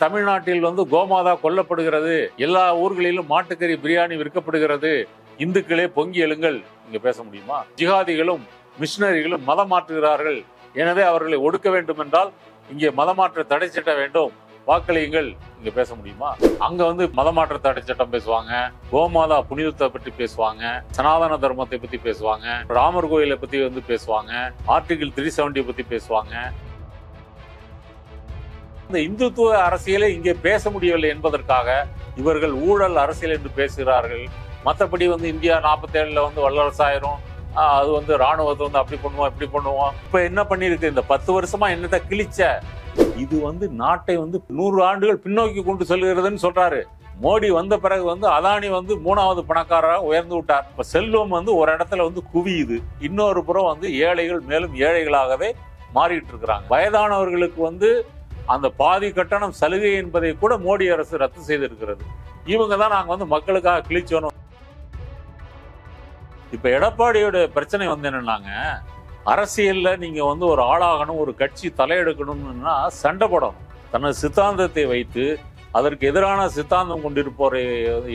தமிழ்நாட்டில் வந்து கோமாதா கொல்லப்படுகிறது, எல்லா ஊர்களிலும் மாட்டுக்கறி பிரியாணி விற்கப்படுகிறது, இந்துக்களே பொங்கி எழுங்கள். இங்க பேச முடியுமா? ஜிகாதிகளும் மிஷினரிகளும் மதம் மாற்றுகிறார்கள், எனவே அவர்களை ஒடுக்க வேண்டும் என்றால் இங்கே மதமாற்ற தடை சட்டம் வேண்டும், வாக்களியுங்கள். இங்க பேச முடியுமா? அங்க வந்து மதமாற்ற தடை சட்டம் பேசுவாங்க, கோமாதா புனிதத்தை பற்றி பேசுவாங்க, சனாதன தர்மத்தை பத்தி பேசுவாங்க, ராமர் கோயிலை பத்தி வந்து பேசுவாங்க, ஆர்டிகிள் 370 பத்தி பேசுவாங்க. இந்த இந்துத்துவ அரசியலை இங்கே பேச முடியவில்லை என்பதற்காக இவர்கள் ஊழல் அரசியல் என்று பேசுகிறார்கள். மற்றபடி வந்து இந்தியா 47ல வந்து வல்லரசாயிரும், அது வந்து ராணுவத்தை வந்து அப்படி பண்ணுவோம் இப்படி பண்ணுவோம். இப்ப என்ன பண்ணிருக்கு, இந்த 10 வருஷமா என்னத்தை கிழிச்ச, இது வந்து நாட்டை வந்து 100 ஆண்டுகள் பின்னோக்கி கொண்டு செல்கிறதுன்னு சொல்றாரு. மோடி வந்த பிறகு வந்து அதானி வந்து 3வது பணக்காரராக உயர்ந்து விட்டார். இப்ப செல்வம் வந்து ஒரு இடத்துல வந்து குவியுது, இன்னொரு புறம் வந்து ஏழைகள் மேலும் ஏழைகளாகவே மாறிட்டு இருக்கிறாங்க. வயதானவர்களுக்கு வந்து அந்த பாதி கட்டணம் சலுகை என்பதை கூட மோடி அரசு ரத்து செய்திருக்கிறது. இவங்க தான் நாங்க வந்து மக்களுக்காக கிழிச்சோம். இப்ப எடப்பாடியோட பிரச்சனை வந்து என்னன்னாங்க, அரசியல்ல நீங்க வந்து ஒரு ஆளாகணும், ஒரு கட்சி தலையெடுக்கணும்னா சண்டை போடணும். தனது சித்தாந்தத்தை வைத்து அதற்கு எதிரான சித்தாந்தம் கொண்டிருப்போரை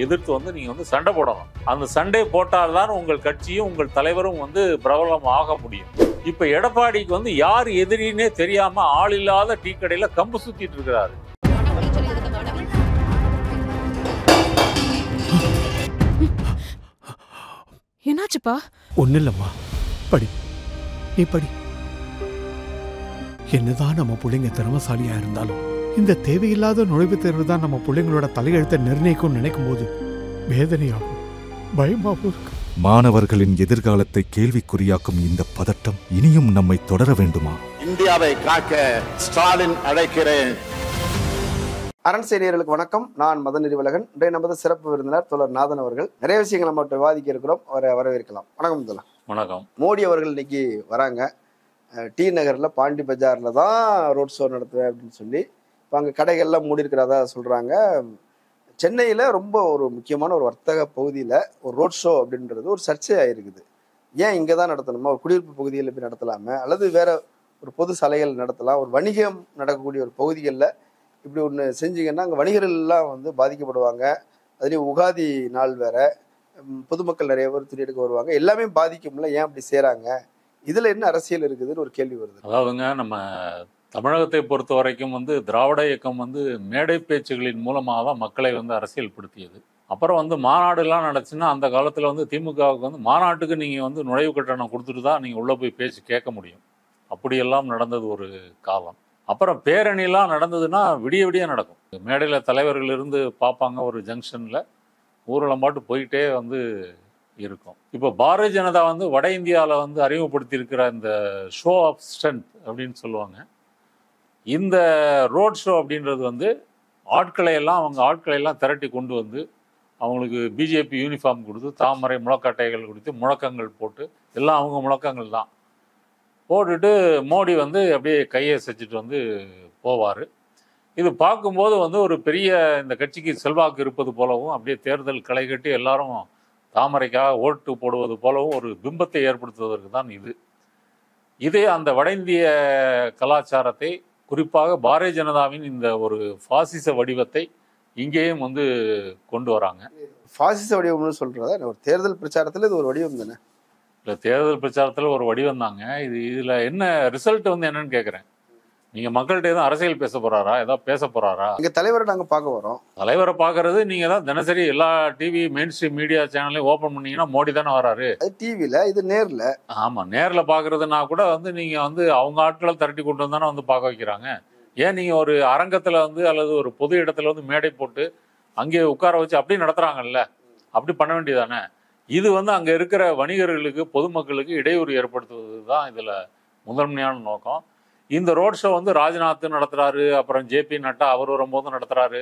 எதிர்த்து வந்து நீங்க வந்து சண்டை போடணும். அந்த சண்டை போட்டால்தான் உங்கள் கட்சியும் உங்கள் தலைவரும் வந்து பிரபலம் ஆக முடியும். இப்ப எடப்பாடிக்கு வந்து யார் எதிரின்னே தெரியாம ஆள் இல்லாத டீ கடையில கம்பு சுத்திட்டு இருக்கிறாரு. என்னாச்சுப்பா? ஒன்னும் இல்லம்மா, படி, நீ படி. என்னதான் நம்ம பிள்ளைங்க திறமசாலியா இருந்தாலும் இந்த தேவையில்லாத நுழைவுத் தேர்வு தான் நம்ம பிள்ளைங்களோட தலையெழுத்தை நிர்ணயிக்கும் நினைக்கும் போது வேதனையாகும், பயமாகவும் இருக்கு. மாணவர்களின் எதிர்காலத்தை கேள்விக்குறியாக்கும் இந்த பதட்டம் இனியும் நம்மை தொடர வேண்டுமா? இந்தியாவை காக்க ஸ்டாலின் அழைக்கிறேன். அரண் செய்தியர்களுக்கு வணக்கம். நான் மதன் நிறுவலகன். இன்றைய நமது சிறப்பு விருந்தினர் தோழர் நாதன் அவர்கள். நிறைய விஷயங்கள் நம்ம விவாதிக்க இருக்கிறோம், அவரை வரவேற்கலாம். வணக்கம் தோழர். வணக்கம். மோடி அவர்கள் இன்னைக்கு வராங்க. டி நகரில் பாண்டி பஜாரில் தான் ரோட் ஷோ நடத்துவேன் அப்படின்னு சொல்லி இப்போ அங்கே கடைகள்லாம் மூடி இருக்கிறதா சொல்கிறாங்க. சென்னையில் ரொம்ப ஒரு முக்கியமான ஒரு வர்த்தக பகுதியில் ஒரு ரோட் ஷோ அப்படின்றது ஒரு சர்ச்சையாக இருக்குது. ஏன் இங்கே தான் நடத்தணுமா, ஒரு குடியிருப்பு பகுதியில் போய் நடத்தலாமே, அல்லது வேற ஒரு பொது சாலைகள் நடத்தலாம், ஒரு வணிகம் நடக்கக்கூடிய ஒரு பகுதிகளில் இப்படி ஒன்று செஞ்சிங்கன்னா அங்கே வணிகர்கள்லாம் வந்து பாதிக்கப்படுவாங்க. அதுலேயும் உகாதி நாள் வேற, பொதுமக்கள் நிறைய பேர் துணி எடுக்க வருவாங்க, எல்லாமே பாதிக்கும்ல, ஏன் அப்படி செய்கிறாங்க, இதில் என்ன அரசியல் இருக்குதுன்னு ஒரு கேள்வி வருது. அதாவதுங்க, நம்ம தமிழகத்தை பொறுத்த வரைக்கும் வந்து திராவிட இயக்கம் வந்து மேடை பேச்சுகளின் மூலமாக தான் மக்களை வந்து அரசியல் படுத்தியது. அப்புறம் வந்து மாநாடுலாம் நடந்துச்சுன்னா அந்த காலத்தில் வந்து திமுகவுக்கு வந்து மாநாட்டுக்கு நீங்கள் வந்து நுழைவு கட்டணம் கொடுத்துட்டு தான் நீங்கள் உள்ளே போய் பேச்சு கேட்க முடியும். அப்படியெல்லாம் நடந்தது ஒரு காலம். அப்புறம் பேரணிலாம் நடந்ததுன்னா விடிய விடிய நடக்கும். மேடையில் தலைவர்கள் இருந்து பார்ப்பாங்க, ஒரு ஜங்ஷனில் ஊர்வலம் பாட்டு போயிட்டே வந்து இருக்கும். இப்போ பாரதிய ஜனதா வந்து வட இந்தியாவில் வந்து அறிமுகப்படுத்தி இருக்கிற இந்த ஷோ ஆஃப் ஸ்ட்ரென்த் அப்படின்னு சொல்லுவாங்க. இந்த ரோட் ஷோ அப்படின்றது வந்து ஆட்களை எல்லாம் திரட்டி கொண்டு வந்து அவங்களுக்கு பிஜேபி யூனிஃபார்ம் கொடுத்து தாமரை முழக்கட்டைகள் கொடுத்து முழக்கங்கள் போட்டு எல்லாம் அவங்க முழக்கங்கள் தான் போட்டுட்டு மோடி வந்து அப்படியே கையை செஞ்சுட்டு வந்து போவார். இது பார்க்கும்போது வந்து ஒரு பெரிய இந்த கட்சிக்கு செல்வாக்கு இருப்பது போலவும், அப்படியே தேர்தல் களை கட்டி எல்லாரும் தாமரைக்காக ஓட்டு போடுவது போலவும் ஒரு பிம்பத்தை ஏற்படுத்துவதற்கு தான் இதே அந்த வட இந்திய கலாச்சாரத்தை, குறிப்பாக பாரதிய ஜனதாவின் இந்த ஒரு பாசிச வடிவத்தை இங்கேயும் வந்து கொண்டு வராங்க. பாசிச வடிவம்னு சொல்றதா, ஒரு தேர்தல் பிரச்சாரத்தில் இது ஒரு வடிவம் தானே? இல்லை, தேர்தல் பிரச்சாரத்தில் ஒரு வடிவம் தாங்க. இதில் என்ன ரிசல்ட் வந்து என்னன்னு கேட்குறேன். நீங்கள் மக்கள்கிட்ட எதுவும் அரசியல் பேச போகிறாரா, ஏதாவது பேச போகிறாரா? எங்கள் தலைவரை நாங்கள் பார்க்க வரோம். தலைவரை பார்க்கறது நீங்கள் தான் தினசரி எல்லா டிவி மெயின் ஸ்ட்ரீம் மீடியா சேனலையும் ஓப்பன் பண்ணீங்கன்னா மோடி தானே வராரு. அது டிவியில், இது நேரில். ஆமாம், நேரில் பார்க்குறதுனா கூட வந்து நீங்கள் வந்து அவங்க ஆட்களை திரட்டி கொண்டு வந்தானே வந்து பார்க்க வைக்கிறாங்க. ஏன் நீங்கள் ஒரு அரங்கத்தில் வந்து அல்லது ஒரு பொது இடத்துல வந்து மேடை போட்டு அங்கே உட்கார வச்சு அப்படி நடத்துகிறாங்கல்ல, அப்படி பண்ண வேண்டியதானே. இது வந்து அங்கே இருக்கிற வணிகர்களுக்கு பொதுமக்களுக்கு இடையூறு ஏற்படுத்துவது தான் இதில் முதன்மையான நோக்கம். இந்த ரோட் ஷோ வந்து ராஜ்நாத் நடத்துறாரு, அப்புறம் ஜேபி நட்டா அவர் வரும்போது நடத்துறாரு.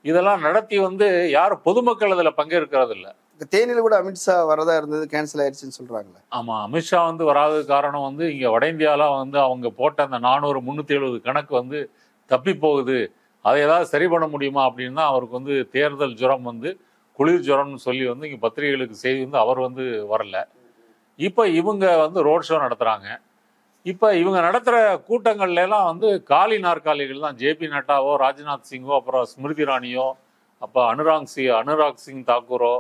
இதெல்லாம் நடத்தி வந்து யாரும் பொதுமக்கள் அதில் பங்கேற்கிறது இல்லை. தேனியில் கூட அமித்ஷா வரதா இருந்தது, கேன்சல் ஆயிடுச்சுன்னு சொல்றாங்களே. ஆமாம், அமித்ஷா வந்து வராத காரணம் வந்து இங்கே வட இந்தியாவில் வந்து அவங்க போட்ட அந்த 400-370 கணக்கு வந்து தப்பி போகுது, அதை ஏதாவது சரி பண்ண முடியுமா அப்படின்னு தான் அவருக்கு வந்து தேர்தல் ஜுரம் வந்து குளிர் ஜுரம்னு சொல்லி வந்து இங்கே பத்திரிகைகளுக்கு செய்தி வந்து அவர் வந்து வரல. இப்போ இவங்க வந்து ரோட் ஷோ நடத்துகிறாங்க. இப்போ இவங்க நடத்துகிற கூட்டங்கள்ல எல்லாம் வந்து காலி நாற்காலிகள் தான். ஜேபி நட்டாவோ, ராஜ்நாத் சிங்கோ, அப்புறம் ஸ்மிருதி இரானியோ, அப்போ அனுராக் சிங் தாக்கூரோ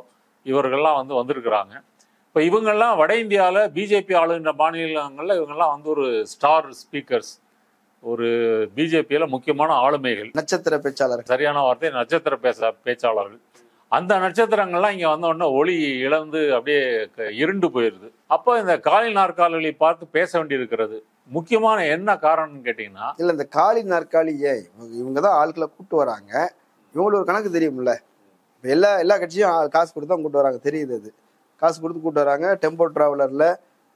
இவர்கள்லாம் வந்து வந்திருக்கிறாங்க. இப்போ இவங்கெல்லாம் வட இந்தியாவில் பிஜேபி ஆளுகின்ற மாநிலங்களில் இவங்கெல்லாம் வந்து ஒரு ஸ்டார் ஸ்பீக்கர்ஸ், ஒரு பிஜேபியில் முக்கியமான ஆளுமைகள், நட்சத்திர பேச்சாளர், சரியான வார்த்தை நட்சத்திர பேச்சாளர்கள். அந்த நட்சத்திரங்கள்லாம் இங்கே வந்த உடனே ஒளி இழந்து அப்படியே இருண்டு போயிடுது. அப்போ இந்த காலி நாற்காலிகளை பார்த்து பேச வேண்டியிருக்கிறது. முக்கியமான என்ன காரணம்னு கேட்டிங்கன்னா, இல்லை இந்த காலி நாற்காலி இவங்க தான் ஆட்களை கூப்பிட்டு வராங்க. இவங்களுக்கு ஒரு கணக்கு தெரியும்ல. இப்போ எல்லா கட்சியும் காசு கொடுத்து தான் கூப்பிட்டு வராங்க, தெரியுது. அது காசு கொடுத்து கூப்பிட்டு வராங்க. டெம்போ டிராவலரில்,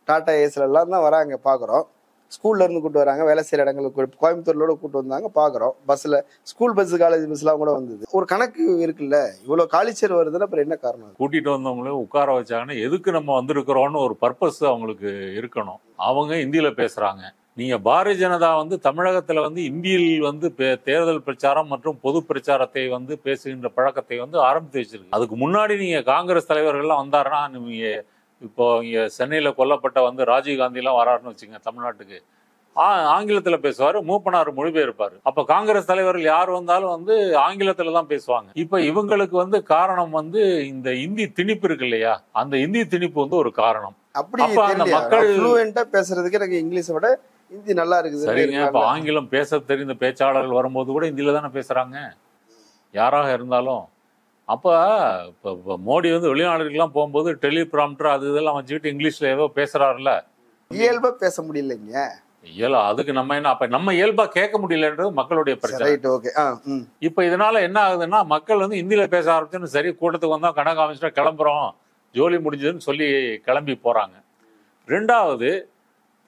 டாடா ஏஸ்ல எல்லாம் தான் வராங்க, பார்க்குறோம். ஸ்கூல்ல இருந்து கூப்பிட்டு வராங்க, வேலை செய்கிற இடங்களுக்கு கோயம்புத்தூர்லோட கூப்பிட்டு வந்தாங்க, பார்க்குறோம். பஸ்ஸில், ஸ்கூல் பஸ்ஸு, காலேஜ் பஸ்லாம் கூட வந்தது. ஒரு கணக்கு இருக்குல்ல, இவ்வளோ காலிச்சேர் வருதுன்னா அப்புறம் என்ன காரணம்? கூட்டிகிட்டு வந்தவங்களே உட்கார வச்சாங்கன்னா எதுக்கு நம்ம வந்திருக்கிறோன்னு ஒரு பர்பஸ் அவங்களுக்கு இருக்கணும். அவங்க இந்தியில் பேசுகிறாங்க. நீங்கள் பாரதிய ஜனதா வந்து தமிழகத்தில் வந்து இந்தியில் வந்து தேர்தல் பிரச்சாரம் மற்றும் பொது பிரச்சாரத்தை வந்து பேசுகின்ற பழக்கத்தை வந்து ஆரம்பித்து வச்சிருக்கு. அதுக்கு முன்னாடி நீங்கள் காங்கிரஸ் தலைவர்கள்லாம் வந்தாருன்னா, நீங்கள் இப்போ இங்கே சென்னையில் கொல்லப்பட்ட வந்து ராஜீவ்காந்திலாம் வராருன்னு வச்சுங்க தமிழ்நாட்டுக்கு, ஆங்கிலத்தில் பேசுவார், மூப்பனார் மொழிபெயர்ப்பார். அப்போ காங்கிரஸ் தலைவர்கள் யார் வந்தாலும் வந்து ஆங்கிலத்தில் தான் பேசுவாங்க. இப்போ இவங்களுக்கு வந்து காரணம் வந்து இந்த இந்தி திணிப்பு இருக்கு இல்லையா, அந்த இந்தி திணிப்பு வந்து ஒரு காரணம். அப்படி அந்த மக்கள் ஃப்ளூயண்டா பேசுறதுக்கு எனக்கு இங்கிலீஷை விட இந்தி நல்லா இருக்குது. சரிங்க, இப்போ ஆங்கிலம் பேச தெரிந்த பேச்சாளர்கள் வரும்போது கூட இந்தியில தானே பேசுறாங்க, யாராக இருந்தாலும். அப்போ இப்போ மோடி வந்து வெளிநாடுகள்லாம் போகும்போது டெலிபிராம்டர் அது இதெல்லாம் வச்சுக்கிட்டு இங்கிலீஷ்ல ஏதோ பேசுறாருல. இயல்பா பேச முடியலைங்க. அதுக்கு நம்ம என்ன, அப்ப நம்ம இயல்பா கேட்க முடியலன்றது மக்களுடைய பிரச்சனை. இப்ப இதனால என்ன ஆகுதுன்னா, மக்கள் வந்து இந்தியில பேச ஆரம்பிச்சுன்னு, சரி கூட்டத்துக்கு வந்தா கணக்கு காமிச்சிட்டா கிளம்புறோம், ஜோலி முடிஞ்சதுன்னு சொல்லி கிளம்பி போறாங்க. ரெண்டாவது,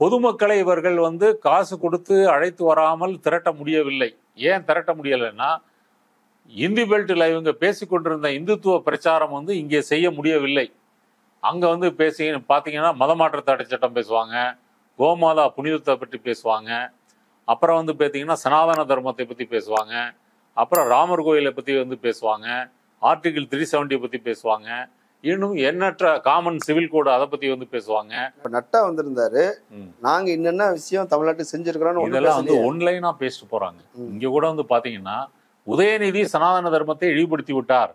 பொதுமக்களை இவர்கள் வந்து காசு கொடுத்து அழைத்து வராமல் திரட்ட முடியவில்லை. ஏன் திரட்ட முடியலைன்னா, இந்தி பெல்ட்டில் இவங்க பேசிக்கொண்டிருந்த இந்துத்துவ பிரச்சாரம் வந்து இங்கே செய்ய முடியவில்லை. அங்க வந்து பார்த்தீங்கன்னா மதமாற்ற தடை சட்டம் பேசுவாங்க, கோமாதா புனிதத்தை பற்றி பேசுவாங்க, அப்புறம் வந்து பார்த்தீங்கன்னா சனாதன தர்மத்தை பற்றி பேசுவாங்க, அப்புறம் ராமர் கோயிலை பற்றி வந்து பேசுவாங்க, ஆர்டிகிள் 370 பற்றி பேசுவாங்க, இன்னும் எண்ணற்ற காமன் சிவில் கோடு அதை பற்றி வந்து பேசுவாங்க. நட்டா வந்திருந்தாரு, நாங்க என்னென்ன விஷயம் தமிழ்நாட்டுக்கு செஞ்சிருக்கிறோம் இதெல்லாம் வந்து ஒன்லைனா பேசிட்டு போறாங்க. இங்க கூட வந்து பாத்தீங்கன்னா உதயநிதி சனாதன தர்மத்தை இழிவுபடுத்தி விட்டார்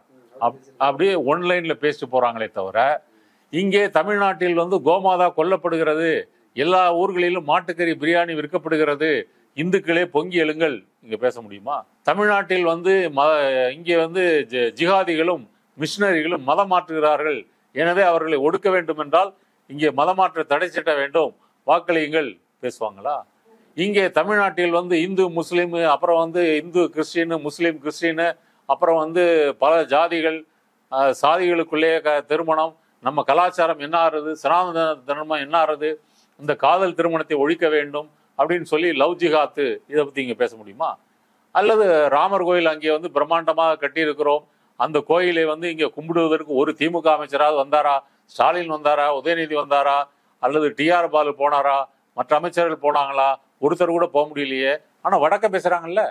அப்படியே ஒன்லைன்ல பேசிட்டு போறாங்களே தவிர, இங்கே தமிழ்நாட்டில் வந்து கோமாதா கொல்லப்படுகிறது, எல்லா ஊர்களிலும் மாட்டுக்கறி பிரியாணி விற்கப்படுகிறது, இந்துக்களே பொங்கி எழுங்கள், இங்க பேச முடியுமா? தமிழ்நாட்டில் வந்து இங்கே வந்து ஜிகாதிகளும் மிஷினரிகளும் மதம் மாற்றுகிறார்கள், எனவே அவர்களை ஒடுக்க வேண்டும் என்றால் இங்கே மதமாற்ற தடை சட்ட வேண்டும், வாக்களியுங்கள், பேசுவாங்களா? இங்கே தமிழ்நாட்டில் வந்து இந்து முஸ்லீம், அப்புறம் வந்து இந்து கிறிஸ்டின், முஸ்லீம் கிறிஸ்டின், அப்புறம் வந்து பல ஜாதிகள் சாதிகளுக்குள்ளே திருமணம், நம்ம கலாச்சாரம் என்ன ஆறுது, சனாதன தர்மம் என்ன ஆறுது, இந்த காதல் திருமணத்தை ஒழிக்க வேண்டும் அப்படின்னு சொல்லி லவ் ஜிகாத்து, இதை பற்றி இங்கே பேச முடியுமா? அல்லது ராமர் கோயில் அங்கே வந்து பிரம்மாண்டமாக கட்டியிருக்கிறோம், அந்த கோயிலை வந்து இங்கே கும்பிடுவதற்கு ஒரு திமுக அமைச்சராவது வந்தாரா? ஸ்டாலின் வந்தாரா? உதயநிதி வந்தாரா? அல்லது டிஆர் பாலு போனாரா? மற்ற அமைச்சர்கள் போனாங்களா? ஒருத்தர் கூட போக முடியலையே. ஆனால் வடக்க பேசுகிறாங்கல்ல,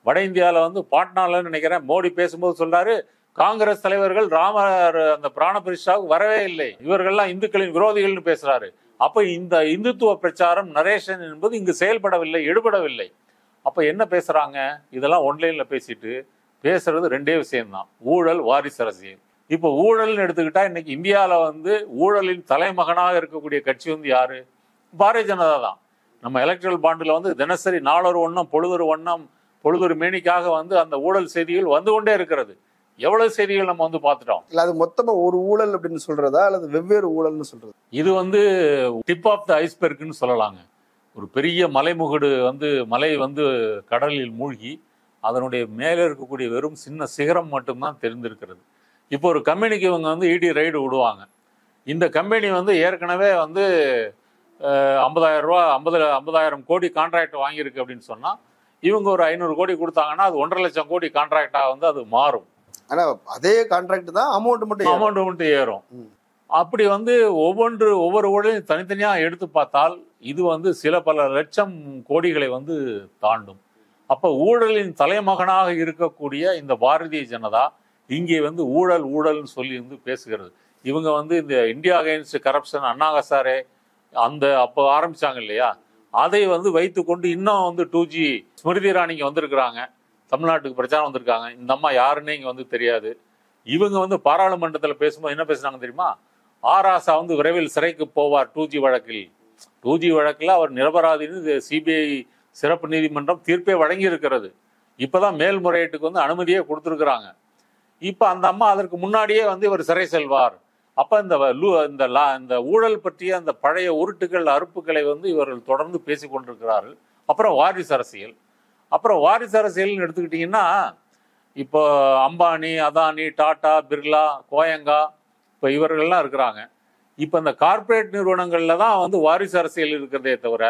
வட இந்தியாவில் வந்து பாட்னாலன்னு நினைக்கிறேன், மோடி பேசும்போது சொல்றாரு, காங்கிரஸ் தலைவர்கள் ராமர் அந்த பிராண பிரதிஷ்டாவுக்கு வரவே இல்லை, இவர்கள்லாம் இந்துக்களின் விரோதிகள்னு பேசுறாரு. அப்போ இந்த இந்துத்துவ பிரச்சாரம் நரேஷன் என்பது இங்கு செயல்படவில்லை, எடுபடவில்லை. அப்போ என்ன பேசுறாங்க? இதெல்லாம் ஒன்லைன்ல பேசுறது ரெண்டே விஷயம்தான், ஊழல், வாரிசு அரசியல். இப்போ ஊழல்னு எடுத்துக்கிட்டா இன்னைக்கு இந்தியாவில் வந்து ஊழலின் தலைமகனாக இருக்கக்கூடிய கட்சி வந்து யாரு? பாரதிய ஜனதா தான். நம்ம எலக்ட்ரல் பாண்டில் வந்து தினசரி நாளொரு வண்ணம் பொழுதொரு வண்ணம் பொழுதொரு மேனிக்காக வந்து அந்த ஊழல் செய்திகள் வந்து கொண்டே இருக்கிறது. எவ்வளவு செய்திகள் நம்ம வந்து பார்த்துட்டோம். இல்ல அது மொத்தமா ஒரு ஊழல் அப்படின்னு சொல்றதா அல்லது வெவ்வேறு ஊழல்னு சொல்றது? இது வந்து டிப் ஆஃப் த ஐஸ்பெர்க்னு சொல்லலாங்க. ஒரு பெரிய மலைமுகடு வந்து மலை வந்து கடலில் மூழ்கி அதனுடைய மேலே இருக்கக்கூடிய வெறும் சின்ன சிகரம் மட்டும்தான் தெரிந்திருக்கிறது. இப்போ ஒரு கம்பெனிக்கு இவங்க வந்து இடி ரைடு விடுவாங்க. இந்த கம்பெனி வந்து ஏற்கனவே வந்து 50,000 கோடி கான்ட்ராக்ட் வாங்கியிருக்கு அப்படின்னு சொன்னா, இவங்க ஒரு 500 கோடி கொடுத்தாங்கன்னா அது 1.5 லட்சம் கோடி கான்ட்ராக்டா வந்து அது மாறும். ஆனா அதே கான்ட்ராக்ட் தான், அமௌண்ட் மட்டும் ஏறும். அப்படி வந்து ஒவ்வொரு ஊழலையும் தனித்தனியா எடுத்து பார்த்தால் இது வந்து பல லட்சம் கோடிகளை வந்து தாண்டும். அப்ப ஊழலின் தலைமகனாக இருக்கக்கூடிய இந்த பாரதிய ஜனதா இங்கே வந்து ஊழல்னு சொல்லி வந்து பேசுகிறது. இவங்க வந்து இந்த India against corruption, Anna Hazare அந்த அப்போ ஆரம்பிச்சாங்க இல்லையா, அதை வந்து வைத்துக்கொண்டு இன்னும் வந்து 2G ஸ்மிருதி இரானிங்க வந்திருக்கிறாங்க, தமிழ்நாட்டுக்கு பிரச்சாரம் வந்திருக்காங்க. இந்த அம்மா யாருன்னே இங்கே வந்து தெரியாது. இவங்க வந்து பாராளுமன்றத்தில் பேசும்போது என்ன பேசுனாங்க தெரியுமா? ஆராசா வந்து விரைவில் சிறைக்கு போவார் 2G வழக்கில். 2G வழக்கில் அவர் நிரபராதின்னு சிபிஐ சிறப்பு நீதிமன்றம் தீர்ப்பே வழங்கி இருக்கிறது. இப்போதான் மேல்முறையீட்டுக்கு வந்து அனுமதியே கொடுத்துருக்குறாங்க. இப்போ அந்த அம்மா அதற்கு முன்னாடியே வந்து இவர் சிறை செல்வார். அப்போ இந்த ஊழல் பற்றிய அந்த பழைய உருட்டுகள் அறுப்புகளை வந்து இவர்கள் தொடர்ந்து பேசி கொண்டிருக்கிறார்கள். அப்புறம் வாரிசு அரசியல். அப்புறம் வாரிசு அரசியல்னு எடுத்துக்கிட்டிங்கன்னா, இப்போ அம்பானி, அதானி, டாடா, பிர்லா, கோயங்கா, இப்போ இவர்கள்லாம் இருக்கிறாங்க. இப்போ இந்த கார்ப்பரேட் நிறுவனங்களில் தான் வந்து வாரிசு அரசியல் இருக்கிறதே தவிர,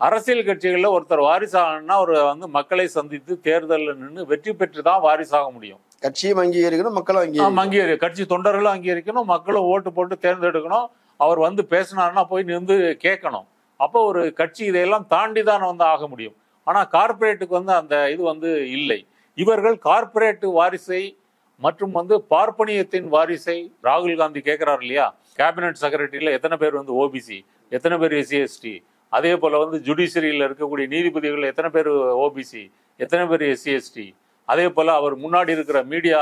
அரசியல் கட்சிகளில் ஒருத்தர் வாரிசாகணும்னா அவர் வந்து மக்களை சந்தித்து தேர்தலில் நின்று வெற்றி பெற்று தான் வாரிசாக முடியும். கட்சியும் அங்கீகரிக்கணும், மக்களும் கட்சி தொண்டர்களும் அங்கீகரிக்கணும், மக்களும் ஓட்டு போட்டு தேர்ந்தெடுக்கணும். அவர் வந்து பேசினார்னா போய் நின்று கேட்கணும். அப்போ ஒரு கட்சி இதையெல்லாம் தாண்டி தான் வந்து ஆக முடியும். ஆனால் கார்ப்பரேட்டுக்கு வந்து அந்த இது வந்து இல்லை. இவர்கள் கார்ப்பரேட் வாரிசை மற்றும் வந்து பார்ப்பனியத்தின் வாரிசை ராகுல் காந்தி கேட்கிறார் இல்லையா? கேபினட் செக்ரட்டரியில் எத்தனை பேர் வந்து ஓபிசி, எத்தனை பேர் SC/ST, அதே போல வந்து ஜுடிஷியரியில் இருக்கக்கூடிய நீதிபதிகள் எத்தனை பேர் ஓபிசி, எத்தனை பேர் SC/ST, அதே போல அவர் முன்னாடி இருக்கிற மீடியா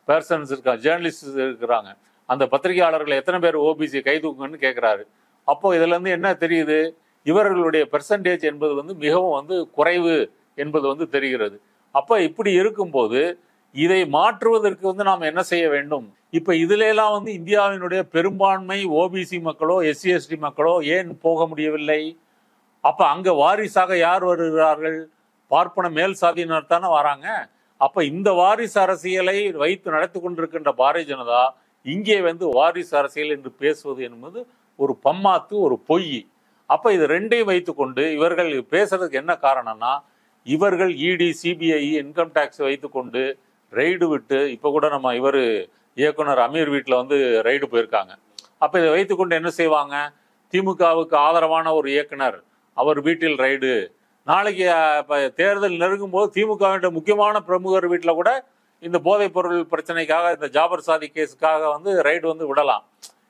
பர்சன்ஸ் இருக்காங்க, ஜேர்னலிஸ்ட் இருக்கிறாங்க, அந்த பத்திரிகையாளர்கள் எத்தனை பேர் ஓபிசி கைதூக்குங்கன்னு கேட்கிறாரு. அப்போ இதுல இருந்து என்ன தெரியுது? இவர்களுடைய பெர்சன்டேஜ் என்பது வந்து மிகவும் வந்து குறைவு என்பது வந்து தெரிகிறது. அப்ப இப்படி இருக்கும்போது இதை மாற்றுவதற்கு வந்து நாம் என்ன செய்ய வேண்டும்? இப்ப இதுல எல்லாம் வந்து இந்தியாவினுடைய பெரும்பான்மை ஓபிசி மக்களோ SC/ST மக்களோ ஏன் போக முடியவில்லை? அப்ப அங்க வாரிசாக யார் வருகிறார்கள்? பார்ப்பன மேல் சாதியினர் தானே வராங்க. அப்ப இந்த வாரிசு அரசியலை வைத்து நடத்தி கொண்டிருக்கின்ற பாரதிய ஜனதா இங்கே வந்து வாரிசு அரசியல் என்று பேசுவது என்பது ஒரு பம்மாத்து, ஒரு பொய். அப்ப இது ரெண்டையும் வைத்துக்கொண்டு இவர்கள் பேசுறதுக்கு என்ன காரணம்னா, இவர்கள் ED, CBI, இன்கம் டேக்ஸ் வைத்துக்கொண்டு ரெய்டு விட்டு, இப்ப கூட நம்ம இயக்குனர் அமீர் வீட்டில் வந்து ரெய்டு போயிருக்காங்க. அப்ப இதை வைத்துக்கொண்டு என்ன செய்வாங்க? திமுகவுக்கு ஆதரவான ஒரு இயக்குனர் அவர் வீட்டில் ரெய்டு. நாளைக்கு தேர்தல் நெருங்கும் போது திமுக முக்கியமான பிரமுகர் வீட்டில் கூட இந்த போதைப் பொருள் பிரச்சனைக்காக, இந்த ஜாபர் சாதி கேஸுக்காக வந்து ரைடு வந்து விடலாம்.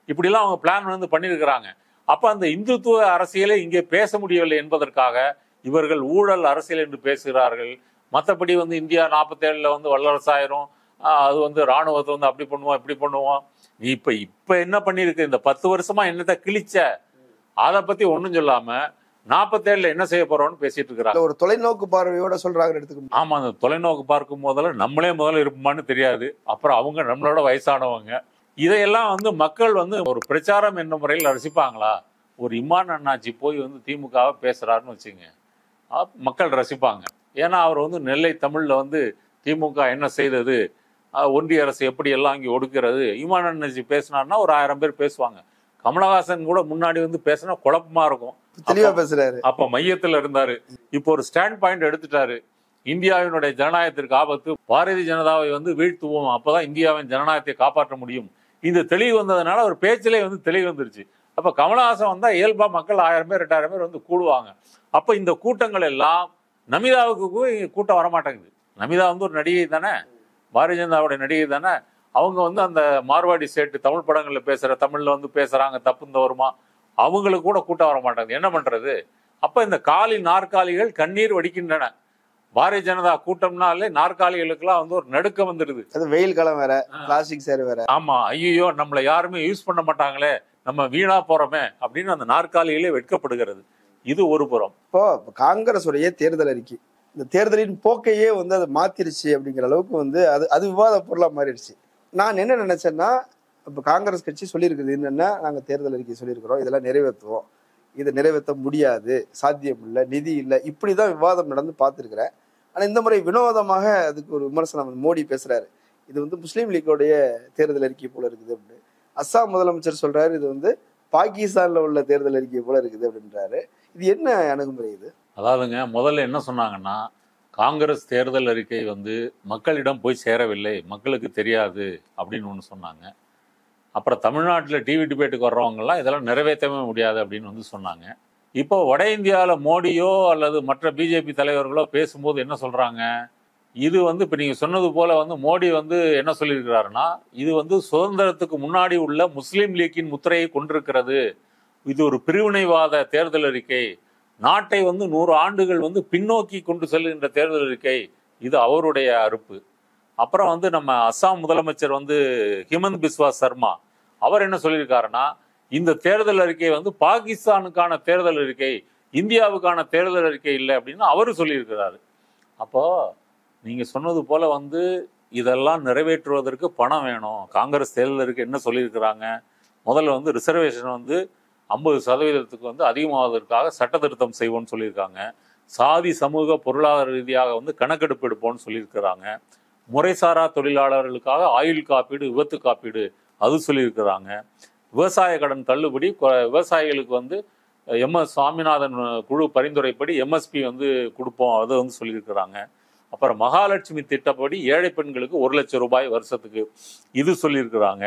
இப்படிலாம் அவங்க பிளான் வந்து பண்ணியிருக்கிறாங்க. அப்ப அந்த இந்துத்துவ அரசியலை இங்கே பேச முடியவில்லை என்பதற்காக இவர்கள் ஊழல் அரசியல் என்று பேசுகிறார்கள். மற்றபடி வந்து இந்தியா 47ல் வந்து வல்லரசாயிரும், அது வந்து ராணுவத்தை வந்து அப்படி பண்ணுவோம் இப்படி பண்ணுவோம். நீ இப்ப என்ன பண்ணிருக்கு? இந்த 10 வருஷமா என்னத்தை கிழிச்ச, அதை பத்தி ஒன்றும் சொல்லாம 47ல் என்ன செய்ய போறோம்னு பேசிட்டு இருக்கிறாங்க. ஒரு தொலைநோக்கு பார்வையோட சொல்றாங்க எடுத்துக்கணும். ஆமா, அந்த தொலைநோக்கு பார்க்கும் போதெல்லாம் நம்மளே முதல்ல இருப்போமான்னு தெரியாது. அப்புறம் அவங்க நம்மளோட வயசானவங்க. இதையெல்லாம் வந்து மக்கள் வந்து ஒரு பிரச்சாரம் என்ற முறையில் ரசிப்பாங்களா? ஒரு இமான் அண்ணாச்சி போய் வந்து திமுகவை பேசுறாருன்னு வச்சுங்க, மக்கள் ரசிப்பாங்க. ஏன்னா அவர் வந்து நெல்லை தமிழ்ல வந்து திமுக என்ன செய்தது, ஒன்றிய அரசு எப்படி எல்லாம் இங்கே ஒடுக்கிறது, இமான் அண்ணாச்சி பேசினார்னா ஒரு 1000 பேர் பேசுவாங்க. கமலஹாசன் கூட முன்னாடி வந்து பேசினா குழப்பமா இருக்கும், தெளிவா பேசுறாரு. அப்ப மையத்துல இருந்தாரு. இப்போ ஒரு ஸ்டாண்ட் பாயிண்ட் எடுத்துட்டாரு. இந்தியாவினுடைய ஜனநாயகத்திற்கு ஆபத்து, பாரதிய ஜனதாவை வந்து வீழ்த்துவோம், அப்பதான் இந்தியாவின் ஜனநாயகத்தை காப்பாற்ற முடியும். இந்த தெளிவு வந்ததுனால ஒரு பேச்சிலே வந்து தெளிவு வந்துருச்சு. அப்ப கமலஹாசன் வந்தா இயல்பா மக்கள் 1000 பேர் 2000 பேர் வந்து கூடுவாங்க. அப்ப இந்த கூட்டங்கள் எல்லாம் நமிதாவுக்கு கூட்டம் வரமாட்டேங்குது. நமிதா வந்து ஒரு நடிகை தானே, பாரதிய ஜனதாவுடைய நடிகை தானே. அவங்க வந்து அந்த மார்வாடி சேட்டு தமிழ் படங்கள்ல தமிழ்ல வந்து பேசுறாங்க, தப்புந்த வருமா, அவங்களுக்கு கூட கூட்டம் வர மாட்டாங்க. என்ன பண்றது? அப்ப இந்த நாற்காலிகள் கண்ணீர் வடிக்கின்றன. பாரதிய ஜனதா கூட்டம்னாலே நாற்காலிகளுக்கெல்லாம் வந்து ஒரு நடுக்கம் வந்துடுது. அது வெயில் காலம் வேற, பிளாஸ்டிக் சேர் வேற. ஆமா, ஐயோ நம்மள யாருமே யூஸ் பண்ண மாட்டாங்களே, நம்ம வீணா போறோமே அப்படின்னு அந்த நாற்காலிகளே வெட்கப்படுகிறது. இது ஒரு புறம். இப்போ காங்கிரஸ் உடைய தேர்தல் அறிக்கை இந்த தேர்தலின் போக்கையே வந்து அதை மாத்திருச்சு அப்படிங்கிற அளவுக்கு வந்து அது விவாத பொருளா மாறிடுச்சு. நான் என்ன நினைச்சேன்னா, இப்போ காங்கிரஸ் கட்சி சொல்லியிருக்குது என்னன்னா, நாங்கள் தேர்தல் அறிக்கை சொல்லியிருக்கிறோம், இதெல்லாம் நிறைவேற்றுவோம், இதை நிறைவேற்ற முடியாது, சாத்தியம் இல்லை, நிதி இல்லை, இப்படிதான் விவாதம் நடந்து பார்த்துருக்கிறேன். ஆனால் இந்த முறை வினோதமாக அதுக்கு ஒரு விமர்சனம் மோடி பேசுறாரு, இது வந்து முஸ்லீம் லீக்கோடைய தேர்தல் அறிக்கை போல இருக்குது அப்படின்னு. அஸ்ஸாம் முதலமைச்சர் சொல்றாரு, இது வந்து பாகிஸ்தான்ல உள்ள தேர்தல் அறிக்கை போல இருக்குது அப்படின்றாரு. இது என்ன அணுகுமுறை இது? அதாவதுங்க, முதல்ல என்ன சொன்னாங்கன்னா, காங்கிரஸ் தேர்தல் அறிக்கை வந்து மக்களிடம் போய் சேரவில்லை, மக்களுக்கு தெரியாது அப்படின்னு ஒன்று சொன்னாங்க. அப்புறம் தமிழ்நாட்டில் டிவி டிபேட்டுக்கு வர்றவங்கலாம் இதெல்லாம் நிறைவேற்றவே முடியாது அப்படின்னு வந்து சொன்னாங்க. இப்போ வட இந்தியாவில் மோடியோ அல்லது மற்ற பிஜேபி தலைவர்களோ பேசும்போது என்ன சொல்கிறாங்க, இது வந்து இப்போ நீங்கள் சொன்னது போல் வந்து மோடி வந்து என்ன சொல்லியிருக்கிறாருன்னா, இது வந்து சுதந்திரத்துக்கு முன்னாடி உள்ள முஸ்லீம் லீக்கின் முத்திரையை கொண்டிருக்கிறது, இது ஒரு பிரிவினைவாத தேர்தல் அறிக்கை, நாட்டை வந்து 100 ஆண்டுகள் வந்து பின்னோக்கி கொண்டு செல்கின்ற தேர்தல் அறிக்கை, இது அவருடைய அறுப்பு. அப்புறம் வந்து நம்ம அஸ்ஸாம் முதலமைச்சர் வந்து ஹிமந்த் பிஸ்வா சர்மா, அவர் என்ன சொல்லியிருக்காருன்னா, இந்த தேர்தல் அறிக்கை வந்து பாகிஸ்தானுக்கான தேர்தல் அறிக்கை, இந்தியாவுக்கான தேர்தல் அறிக்கை இல்லை அப்படின்னு அவரு சொல்லியிருக்கிறாரு. அப்போ நீங்க சொன்னது போல வந்து இதெல்லாம் நிறைவேற்றுவதற்கு பணம் வேணும். காங்கிரஸ் தேர்தல் அறிக்கை என்ன சொல்லியிருக்கிறாங்க, முதல்ல வந்து ரிசர்வேஷன் வந்து 50% வந்து அதிகமாவதற்காக சட்ட திருத்தம் செய்வோம்னு சொல்லியிருக்காங்க. சாதி சமூக பொருளாதார ரீதியாக வந்து கணக்கெடுப்பு எடுப்போம்னு சொல்லியிருக்கிறாங்க. முறைசாரா தொழிலாளர்களுக்காக ஆயுள் காப்பீடு, விபத்து காப்பீடு அது சொல்லியிருக்கிறாங்க. விவசாய கடன் தள்ளுபடி, விவசாயிகளுக்கு வந்து MS சுவாமிநாதன் குழு பரிந்துரைப்படி MSP வந்து கொடுப்போம், அதை வந்து சொல்லியிருக்கிறாங்க. அப்புறம் மகாலட்சுமி திட்டப்படி ஏழை பெண்களுக்கு 1 லட்சம் ரூபாய் வருஷத்துக்கு இது சொல்லியிருக்கிறாங்க.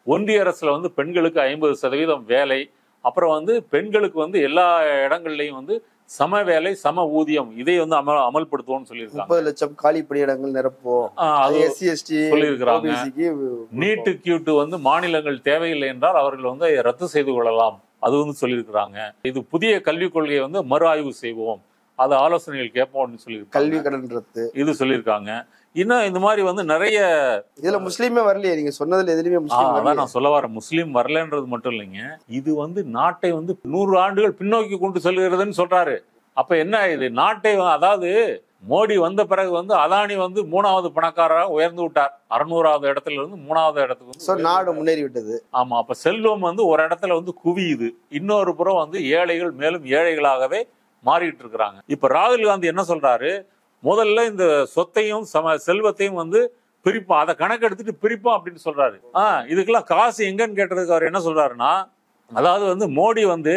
ஒன்றிய அரசுல வந்து பெண்களுக்கு 50% வேலை, அப்புறம் வந்து பெண்களுக்கு வந்து எல்லா இடங்கள்லையும் வந்து சம வேலை சம ஊதியம், இதை வந்து அமல்படுத்துவோம்னு சொல்லியிருக்காங்க. 30 லட்சம் காலி பணியிடங்கள் நிரப்போம், SC ST சொல்லியிருக்கிறாங்க. நீட்டு கியூட்டு வந்து மாநிலங்கள் தேவையில்லை என்றால் அவர்கள் வந்து ரத்து செய்து கொள்ளலாம், அது வந்து சொல்லியிருக்கிறாங்க. இது புதிய கல்விக் கொள்கையை வந்து மறு ஆய்வு செய்வோம், அது ஆலோசனைகள் கேட்போம்னு சொல்லியிருக்காங்க. கல்வி கடன் ரத்து இது சொல்லியிருக்காங்க. இன்னும் இந்த மாதிரி வந்து நிறைய, இதுல முஸ்லீமே வரலையே, நீங்க சொன்னதுல எதுலயுமே முஸ்லீம் வரல. நான் சொல்ல வரேன், முஸ்லீம் வரலன்றது மட்டும் இல்லைங்க, இது வந்து நாட்டை வந்து 100 ஆண்டுகள் பின்னோக்கி கொண்டு செல்கிறதுன்னு சொல்றாரு. அப்ப என்ன இது நாட்டை, அதாவது மோடி வந்த பிறகு வந்து அதானி வந்து 3வது பணக்காரராக உயர்ந்து விட்டார். 600வது இடத்துல இருந்து 3வது இடத்துக்கு நாடு முன்னேறி விட்டது. ஆமா, அப்ப செல்வம் வந்து ஒரு இடத்துல வந்து குவியுது, இன்னொரு புறம் வந்து ஏழைகள் மேலும் ஏழைகளாகவே மாறிட்டு இருக்கிறாங்க. இப்ப ராகுல் காந்தி என்ன சொல்றாரு, முதல்ல இந்த சொத்தையும் செல்வத்தையும் வந்து பிரிப்போம், அதை கணக்கெடுத்துட்டு பிரிப்போம் அப்படின்னு சொல்றாரு. இதுக்கெல்லாம் காசு எங்கன்னு கேட்டதுக்கு அவர் என்ன சொல்றாருன்னா, அதாவது வந்து மோடி வந்து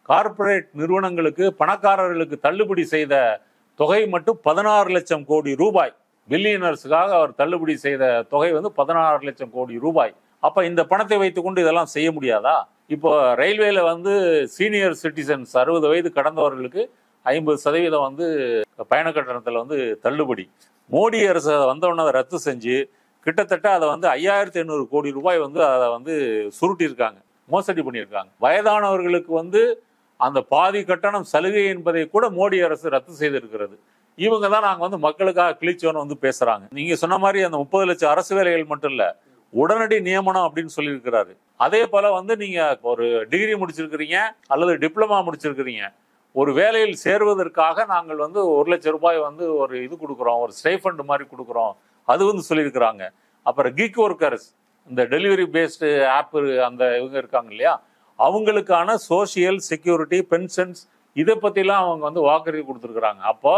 கார்ப்பரேட் நிறுவனங்களுக்கு பணக்காரர்களுக்கு தள்ளுபடி செய்த தொகை மட்டும் 16 லட்சம் கோடி ரூபாய், பில்லியனர்ஸுக்காக அவர் தள்ளுபடி செய்த தொகை வந்து 16 லட்சம் கோடி ரூபாய். அப்ப இந்த பணத்தை வைத்துக்கொண்டு இதெல்லாம் செய்ய முடியாதா? இப்போ ரயில்வேல வந்து சீனியர் சிட்டிசன்ஸ் 60 வயது கடந்தவர்களுக்கு 50% வந்து பயண கட்டணத்துல வந்து தள்ளுபடி. மோடி அரசு வந்தவுடனே அதை ரத்து செஞ்சு கிட்டத்தட்ட அதை வந்து 5800 கோடி ரூபாய் வந்து அதை வந்து சுருட்டி இருக்காங்க, மோசடி பண்ணியிருக்காங்க. வயதானவர்களுக்கு வந்து அந்த பாதி கட்டணம் சலுகை என்பதை கூட மோடி அரசு ரத்து செய்திருக்கிறது. இவங்க தான் நாங்க வந்து மக்களுக்காக கிழிச்சோன்னு வந்து பேசுறாங்க. நீங்க சொன்ன மாதிரி அந்த 30 லட்சம் அரசு வேலைகள் மட்டும் இல்ல, உடனடி நியமனம் அப்படின்னு சொல்லியிருக்கிறாரு. அதே போல வந்து நீங்க ஒரு டிகிரி முடிச்சிருக்கிறீங்க அல்லது டிப்ளமா முடிச்சிருக்கிறீங்க, ஒரு வேலையில் சேருவதற்காக நாங்கள் வந்து 1 லட்சம் ரூபாய் வந்து ஒரு இது கொடுக்குறோம், ஒரு ஸ்டைஃபண்ட் மாதிரி கொடுக்குறோம், அது வந்து சொல்லியிருக்கிறாங்க. அப்புறம் கிக் ஒர்க்கர்ஸ், இந்த டெலிவரி பேஸ்டு ஆப் அந்த இவங்க இருக்காங்க இல்லையா, அவங்களுக்கான சோசியல் செக்யூரிட்டி பென்ஷன்ஸ் இதை பத்திலாம் அவங்க வந்து வாக்குறுதி கொடுத்துருக்குறாங்க. அப்போ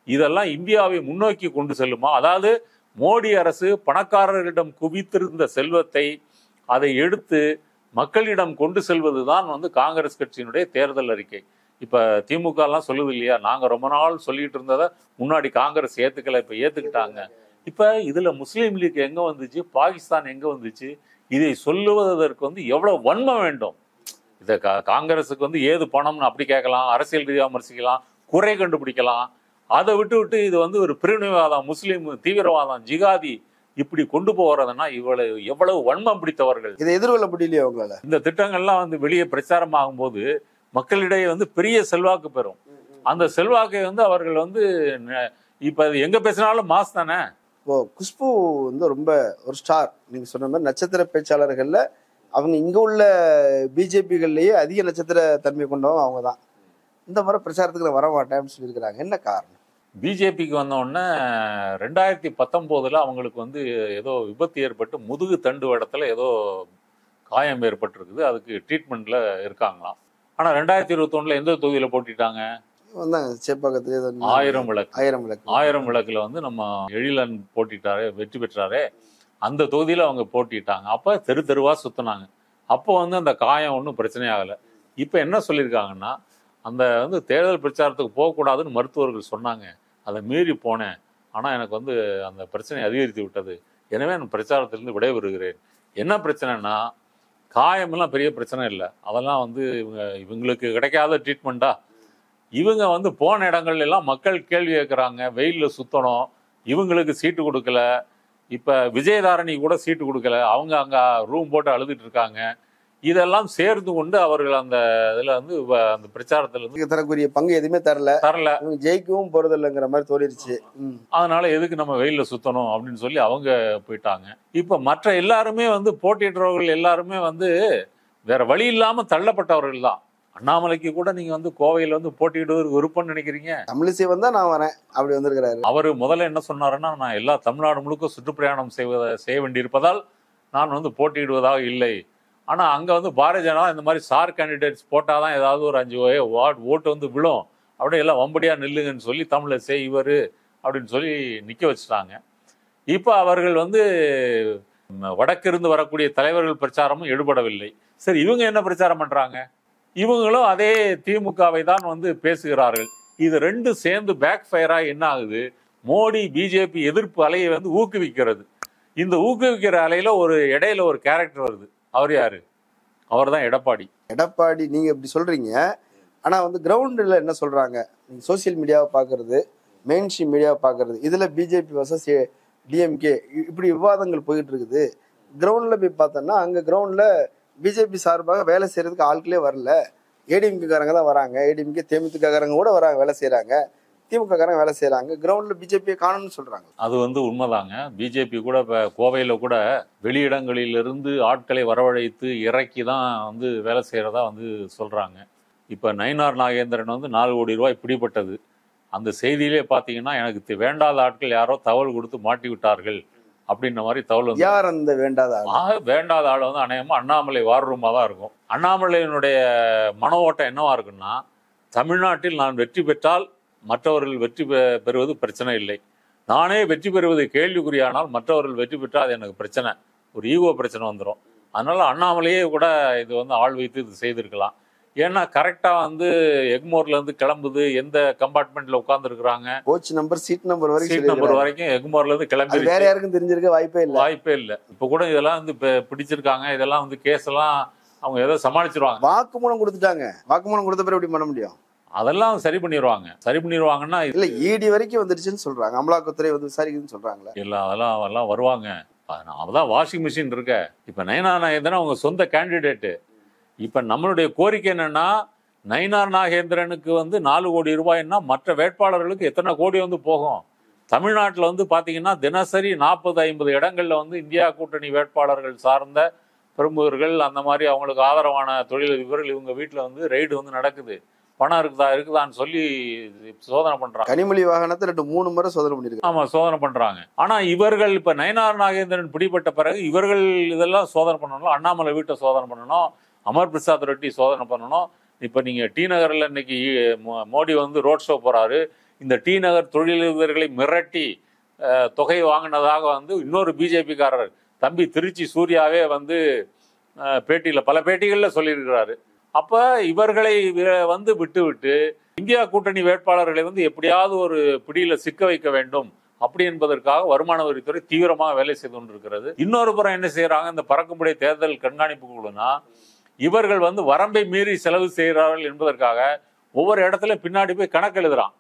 இதெல்லாம் இந்தியாவை முன்னோக்கி கொண்டு செல்லுமா? அதாவது மோடி அரசு பணக்காரர்களிடம் குவித்திருந்த செல்வத்தை அதை எடுத்து மக்களிடம் கொண்டு செல்வதுதான் வந்து காங்கிரஸ் கட்சியினுடைய தேர்தல் அறிக்கை. இப்ப திமுக எல்லாம் சொல்லுது இல்லையா, நாங்க ரொம்ப நாள் சொல்லிட்டு இருந்ததை முன்னாடி காங்கிரஸ் ஏத்துக்கல, இப்ப ஏத்துக்கிட்டாங்க. இப்ப இதுல முஸ்லீம் லீக் எங்க வந்துச்சு, பாகிஸ்தான் எங்க வந்துச்சு? இதை சொல்லுவதற்கு வந்து எவ்வளவு வன்மம் வேண்டும். இதை காங்கிரஸுக்கு வந்து ஏது பணம்னு அப்படி கேட்கலாம், அரசியல் ரீதியாக விமர்சிக்கலாம், குறை கண்டுபிடிக்கலாம். அதை விட்டு இது வந்து ஒரு பிரிவினைவாதம், முஸ்லீம் தீவிரவாதம், ஜிகாதி இப்படி கொண்டு போகிறதுனா எவ்வளவு வன்மம் பிடித்தவர்கள். இதை எதிர்கொள்ள முடியலையே அவங்களால. இந்த திட்டங்கள்லாம் வந்து வெளியே பிரச்சாரம் ஆகும்போது மக்களிடையே வந்து பெரிய செல்வாக்கு பெறும். அந்த செல்வாக்கை வந்து அவர்கள் வந்து இப்ப எங்க பேசினாலும் மாஸ் தானே. இப்போ குஷ்பு வந்து ரொம்ப ஒரு ஸ்டார், நீங்க சொன்ன மாதிரி நட்சத்திர பேச்சாளர்கள்ல அவங்க இங்க உள்ள பிஜேபிகள்லயே அதிக நட்சத்திர தன்மை கொண்டவங்க அவங்க தான். இந்த முறை பிரச்சாரத்துக்கு வர மாட்டேன்னு சொல்லியிருக்கிறாங்க. என்ன காரணம்? பிஜேபிக்கு வந்த உடனே 2019 அவங்களுக்கு வந்து ஏதோ விபத்து ஏற்பட்டு முதுகு தண்டு இடத்துல ஏதோ காயம் ஏற்பட்டிருக்குது, அதுக்கு ட்ரீட்மெண்ட்ல இருக்காங்களாம். ஆனா 2021 எந்த தொகுதியில போட்டிட்டாங்க? சேப்பாக்கத்துல 1000 விளக்குல வந்து நம்ம எழிலன் போட்டிட்டாரே, வெற்றி பெற்றாரே, அந்த தொகுதியில அவங்க போட்டிட்டாங்க. அப்ப தெருவா சுத்தினாங்க. அப்போ வந்து அந்த காயம் ஒன்றும் பிரச்சனை ஆகலை. இப்ப என்ன சொல்லியிருக்காங்கன்னா, அந்த வந்து தேர்தல் பிரச்சாரத்துக்கு போகக்கூடாதுன்னு மருத்துவர்கள் சொன்னாங்க, அதை மீறி போனேன், ஆனா எனக்கு வந்து அந்த பிரச்சனை அதிகரித்து விட்டது, எனவே நான் பிரச்சாரத்திலிருந்து விடைபெறுகிறேன். என்ன பிரச்சனைனா, காயமெல்லாம் பெரிய பிரச்சனை இல்லை, அதெல்லாம் வந்து இவங்களுக்கு கிடைக்காத ட்ரீட்மெண்ட்டா? இவங்க வந்து போன இடங்கள்ல எல்லாம் மக்கள் கேள்வி கேட்குறாங்க, வெயிலில் சுத்தணும், இவங்களுக்கு சீட்டு கொடுக்கல, இப்போ விஜயதாரணி கூட சீட்டு கொடுக்கல, அவங்க அங்கே ரூம் போட்டு அழுதுட்டு இருக்காங்க. இதெல்லாம் சேர்ந்து கொண்டு அவர்கள் அந்த இதுல வந்து அந்த பிரச்சாரத்துல இருந்து தரக்கூடிய பங்கு எதுவுமே தரல, இவங்க ஜெயிக்கவும் போறது இல்லைங்கிற மாதிரி தோணிருச்சு. அதனால எதுக்கு நம்ம வெயில சுத்தணும் அப்படின்னு சொல்லி அவங்க போயிட்டாங்க. இப்ப மற்ற எல்லாருமே வந்து போட்டியிடுறவர்கள் எல்லாருமே வந்து வேற வழி இல்லாம தள்ளப்பட்டவர்கள் தான். அண்ணாமலைக்கு கூட நீங்க வந்து கோவையில வந்து போட்டியிடுவதற்கு விருப்பம்னு நினைக்கிறீங்க? தமிழிசை வந்தா நான் வரேன் அப்படி வந்திருக்கிறாரு. அவரு முதல்ல என்ன சொன்னாருன்னா, நான் எல்லா தமிழ்நாடு முழுக்க சுற்றுப்பிரயாணம் செய்ய வேண்டியிருப்பதால் நான் வந்து போட்டியிடுவதாக இல்லை. ஆனா அங்க வந்து பாரதிய ஜனதா இந்த மாதிரி ஸ்டார் கேண்டிடேட்ஸ் போட்டாதான் ஏதாவது ஒரு 5 ஓட்டு வந்து விழும், அப்படியே எல்லாம் வம்படியா நில்லுங்கன்னு சொல்லி தமிழிசை இவரு அப்படின்னு சொல்லி நிக்க வச்சுட்டாங்க. இப்ப அவர்கள் வந்து வடக்கிருந்து வரக்கூடிய தலைவர்கள் பிரச்சாரமும் ஈடுபடவில்லை. சரி, இவங்க என்ன பிரச்சாரம் பண்றாங்க? இவங்களும் அதே திமுகவை தான் வந்து பேசுகிறார்கள். இது ரெண்டு சேர்ந்து பேக் ஃபயரா என்ன ஆகுது? மோடி பிஜேபி எதிர்ப்பு அலையை வந்து ஊக்குவிக்கிறது. இந்த ஊக்குவிக்கிற அலையில இடையில ஒரு கேரக்டர் வருது. அவர் யாரு? அவர் தான் எடப்பாடி. நீங்க இப்படி சொல்றீங்க, ஆனா வந்து கிரவுண்டில் என்ன சொல்றாங்க? நீங்க சோசியல் மீடியாவை பாக்குறது, மெயின் ஸ்ட்ரீம் மீடியாவை பாக்குறது, இதுல பிஜேபி வர்சஸ் டிஎம்கே இப்படி விவாதங்கள் போயிட்டு இருக்குது. கிரவுண்ட்ல போய் பார்த்தோம்னா அங்க கிரவுண்ட்ல பிஜேபி சார்பாக வேலை செய்யறதுக்கு ஆட்களே வரல. ஏடிஎம்கே காரங்க தான் வராங்க, ஏடிஎம்கே தேமுதிக காரங்க கூட வராங்க, வேலை செய்யறாங்க, திமுக காரங்க வேலை செய்யறாங்க. கிரவுண்ட்ல பிஜேபியை காணும்னு சொல்றாங்க. அது வந்து உண்மைதாங்க. பிஜேபி கூட இப்ப கோவையில கூட வெளியிடங்களிலிருந்து ஆட்களை வரவழைத்து இறக்கி தான் வந்து வேலை செய்யறதா வந்து சொல்றாங்க. இப்ப நயினார் நாகேந்திரன் வந்து 4 கோடி ரூபாய் பிடிபட்டது. அந்த செய்தியிலே பாத்தீங்கன்னா, எனக்கு வேண்டாத ஆட்கள் யாரோ தகவல் கொடுத்து மாட்டி விட்டார்கள் அப்படின்ற மாதிரி தகவல் வந்து. யார் அந்த வேண்டாத ஆள் வந்து அநேகமா அண்ணாமலை வார் ரூமா தான் இருக்கும். அண்ணாமலையினுடைய மன ஓட்டம் என்னவா இருக்குன்னா, தமிழ்நாட்டில் நான் வெற்றி பெற்றால் மற்றவர்கள் வெற்றி பெறுவது பிரச்சனை இல்லை, நானே வெற்றி பெறுவது கேள்விக்குறியானால் மற்றவர்கள் வெற்றி பெற்றால் அது எனக்கு பிரச்சனை, ஒரு ஈகோ பிரச்சனை வந்துடும். அதனால அண்ணாமலையே கூட இது வந்து ஆள் வைத்து இது செய்திருக்கலாம். ஏன்னா கரெக்டா வந்து எக்மோர்ல இருந்து கிளம்புது, எந்த கம்பார்ட்மெண்ட்ல உட்கார்ந்து இருக்கிறாங்க, கோச் நம்பர் சீட் நம்பர் வரைக்கும் எக்மோர்ல இருந்து கிளம்பி வேற யாருக்கும் தெரிஞ்சிருக்க வாய்ப்பே இல்லை. இப்ப கூட இதெல்லாம் வந்து பிடிச்சிருக்காங்க, இதெல்லாம் வந்து கேஸ் எல்லாம் அவங்க ஏதோ சமாளிச்சிருவாங்க. வாக்குமூலம் கொடுத்துட்டாங்க, வாக்குமூலம் கொடுத்த பிறகு எப்படி பண்ண முடியும்? அதெல்லாம் சரி பண்ணிடுவாங்கன்னா இல்ல இடி வரைக்கும் வந்துருச்சுன்னு சொல்றாங்க, அமலாக்கத்துறை வந்து விசாரிக்குதுன்னு சொல்றாங்களே. இல்ல அதெல்லாம் வருவாங்க. அவதான் வாஷிங் மிஷின் இருக்க. இப்ப நயினார் நாகேந்திரன் அவங்க சொந்த கேண்டிடேட்டு. இப்ப நம்மளுடைய கோரிக்கை என்னன்னா, நயினார் நாகேந்திரனுக்கு வந்து 4 கோடி ரூபாய்னா மற்ற வேட்பாளர்களுக்கு எத்தனை கோடி வந்து போகும்? தமிழ்நாட்டில் வந்து பாத்தீங்கன்னா தினசரி 40-50 இடங்கள்ல வந்து இந்தியா கூட்டணி வேட்பாளர்கள் சார்ந்த பிரமுகர்கள், அந்த மாதிரி அவங்களுக்கு ஆதரவான தொழிலதிபர்கள் இவங்க வீட்டுல வந்து ரெய்டு வந்து நடக்குது. பணம் இருக்குதான்னு சொல்லி சோதனை பண்றாங்க. கனிமொழி வாகனத்தை 2-3 முறை சோதனை பண்ணிருக்காங்க. ஆமா, சோதனை பண்றாங்க. ஆனா இவர்கள் இப்ப நயினார் நாகேந்திரன் பிடிபட்ட பிறகு இவர்கள் இதெல்லாம் சோதனை பண்ணணும். அண்ணாமலை வீட்டை சோதனை பண்ணணும், அமர் பிரசாத் ரெட்டி சோதனை பண்ணணும். இப்ப நீங்க டி நகர்ல இன்னைக்கு மோடி வந்து ரோட் ஷோ போறாரு. இந்த டி நகர் தொழிலதிபர்களை மிரட்டி தொகை வாங்கினதாக வந்து இன்னொரு பிஜேபி காரர் தம்பி திருச்சி சூர்யாவே வந்து பல பேட்டிகள்ல சொல்லியிருக்கிறாரு. அப்ப இவர்களை வந்து விட்டு இந்தியா கூட்டணி வேட்பாளர்களை வந்து எப்படியாவது ஒரு பிடியில சிக்க வைக்க வேண்டும் அப்படி என்பதற்காக வருமான வரித்துறை தீவிரமாக வேலை செய்து கொண்டிருக்கிறது. இன்னொரு புறம் என்ன செய்யறாங்க, இந்த பறக்கும்படை தேர்தல் கண்காணிப்பு குழுனா இவர்கள் வந்து வரம்பை மீறி செலவு செய்கிறார்கள் என்பதற்காக ஒவ்வொரு இடத்துல பின்னாடி போய் கணக்கு எழுதுறான்.